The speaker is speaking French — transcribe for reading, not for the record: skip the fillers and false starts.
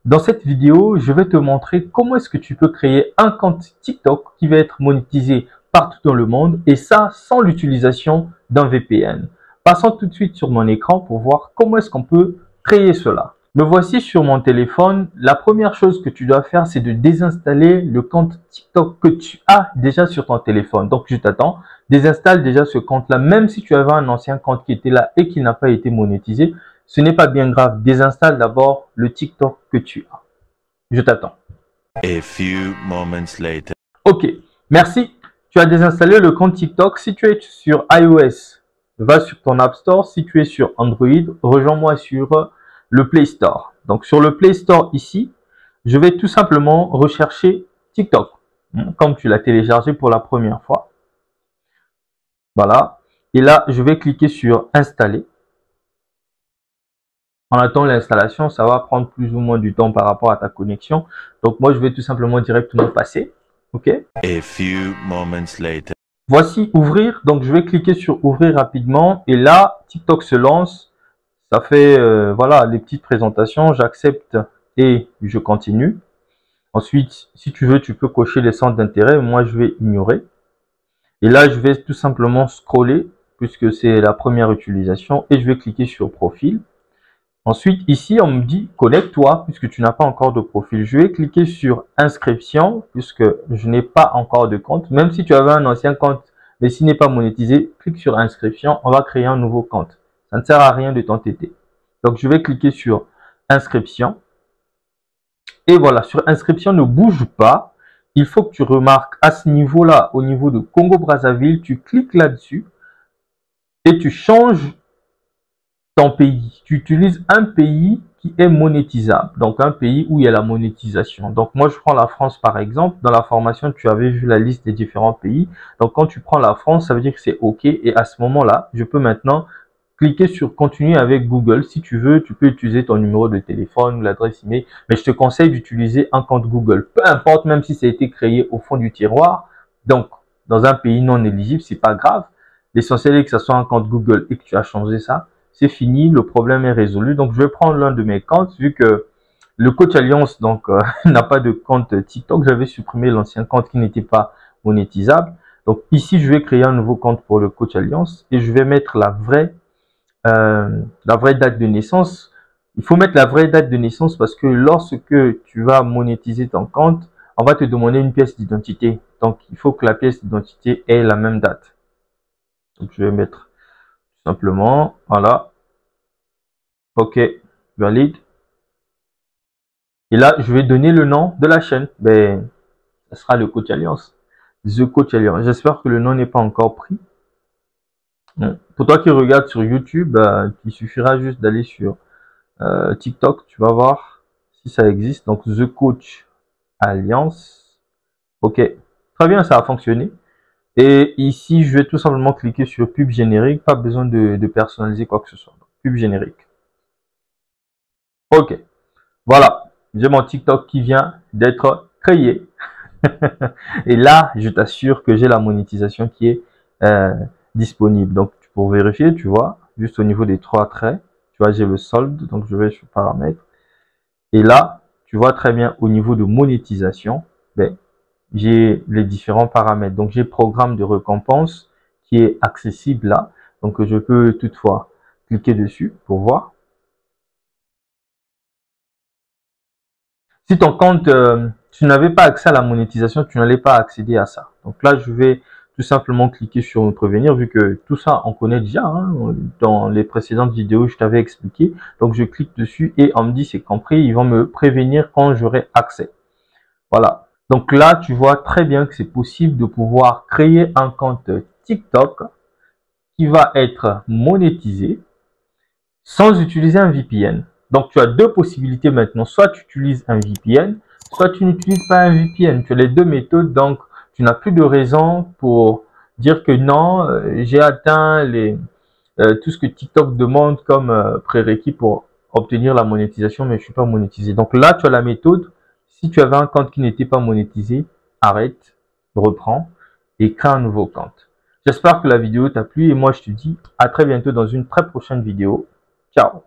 Dans cette vidéo, je vais te montrer comment est-ce que tu peux créer un compte TikTok qui va être monétisé partout dans le monde et ça sans l'utilisation d'un VPN. Passons tout de suite sur mon écran pour voir comment est-ce qu'on peut créer cela. Me voici sur mon téléphone. La première chose que tu dois faire, c'est de désinstaller le compte TikTok que tu as déjà sur ton téléphone. Donc, je t'attends. Désinstalle déjà ce compte-là, même si tu avais un ancien compte qui était là et qui n'a pas été monétisé. Ce n'est pas bien grave. Désinstalle d'abord le TikTok que tu as. Je t'attends. A few moments later. Ok, merci. Tu as désinstallé le compte TikTok. Si tu es sur iOS, va sur ton App Store. Si tu es sur Android, rejoins-moi sur le Play Store. Donc, sur le Play Store ici, je vais tout simplement rechercher TikTok, comme tu l'as téléchargé pour la première fois. Voilà. Et là, je vais cliquer sur Installer. En attendant l'installation, ça va prendre plus ou moins du temps par rapport à ta connexion. Donc, moi, je vais tout simplement directement passer. OK? A few moments later. Voici ouvrir. Donc, je vais cliquer sur ouvrir rapidement. Et là, TikTok se lance. Ça fait, voilà, les petites présentations. J'accepte et je continue. Ensuite, si tu veux, tu peux cocher les centres d'intérêt. Moi, je vais ignorer. Et là, je vais tout simplement scroller puisque c'est la première utilisation. Et je vais cliquer sur profil. Ensuite, ici, on me dit connecte-toi puisque tu n'as pas encore de profil. Je vais cliquer sur inscription puisque je n'ai pas encore de compte. Même si tu avais un ancien compte, mais s'il n'est pas monétisé, clique sur inscription. On va créer un nouveau compte. Ça ne sert à rien de t'entêter. Donc, je vais cliquer sur inscription. Et voilà, sur inscription, ne bouge pas. Il faut que tu remarques à ce niveau-là, au niveau de Congo-Brazzaville, tu cliques là-dessus et tu changes ton pays. Tu utilises un pays qui est monétisable, donc un pays où il y a la monétisation. Donc moi, je prends la France par exemple. Dans la formation, tu avais vu la liste des différents pays. Donc quand tu prends la France, ça veut dire que c'est OK. Et à ce moment-là, je peux maintenant cliquer sur continuer avec Google. Si tu veux, tu peux utiliser ton numéro de téléphone ou l'adresse email. Mais je te conseille d'utiliser un compte Google. Peu importe, même si ça a été créé au fond du tiroir. Donc, dans un pays non éligible, c'est pas grave. L'essentiel est que ce soit un compte Google et que tu as changé ça. C'est fini, le problème est résolu. Donc, je vais prendre l'un de mes comptes vu que le coach Alliance n'a pas de compte TikTok. J'avais supprimé l'ancien compte qui n'était pas monétisable. Donc, ici, je vais créer un nouveau compte pour le coach Alliance et je vais mettre la vraie date de naissance. Il faut mettre la vraie date de naissance parce que lorsque tu vas monétiser ton compte, on va te demander une pièce d'identité. Donc, il faut que la pièce d'identité ait la même date. Donc, je vais mettre simplement, voilà. OK, valide. Et là, je vais donner le nom de la chaîne. Ben, ça sera le Coach Alliance. The Coach Alliance. J'espère que le nom n'est pas encore pris. Pour toi qui regardes sur YouTube, il suffira juste d'aller sur TikTok. Tu vas voir si ça existe. Donc, The Coach Alliance. OK. Très bien, ça a fonctionné. Et ici, je vais tout simplement cliquer sur pub générique. Pas besoin de personnaliser quoi que ce soit. Donc, pub générique. OK. Voilà. J'ai mon TikTok qui vient d'être créé. Et là, je t'assure que j'ai la monétisation qui est disponible. Donc, pour vérifier, tu vois, juste au niveau des trois traits, tu vois, j'ai le solde. Donc, je vais sur paramètres. Et là, tu vois très bien au niveau de monétisation, ben, j'ai les différents paramètres. Donc, j'ai programme de récompense qui est accessible là. Donc, je peux toutefois cliquer dessus pour voir. Si ton compte, tu n'avais pas accès à la monétisation, tu n'allais pas accéder à ça. Donc là, je vais tout simplement cliquer sur me prévenir, vu que tout ça, on connaît déjà. Dans les précédentes vidéos, je t'avais expliqué. Donc, je clique dessus et on me dit c'est compris. Ils vont me prévenir quand j'aurai accès. Voilà. Donc là, tu vois très bien que c'est possible de pouvoir créer un compte TikTok qui va être monétisé sans utiliser un VPN. Donc, tu as deux possibilités maintenant. Soit tu utilises un VPN, soit tu n'utilises pas un VPN. Tu as les deux méthodes, donc tu n'as plus de raison pour dire que non, j'ai atteint tout ce que TikTok demande comme prérequis pour obtenir la monétisation, mais je suis pas monétisé. Donc là, tu as la méthode. Si tu avais un compte qui n'était pas monétisé, arrête, reprends et crée un nouveau compte. J'espère que la vidéo t'a plu et moi, je te dis à très bientôt dans une très prochaine vidéo. Ciao.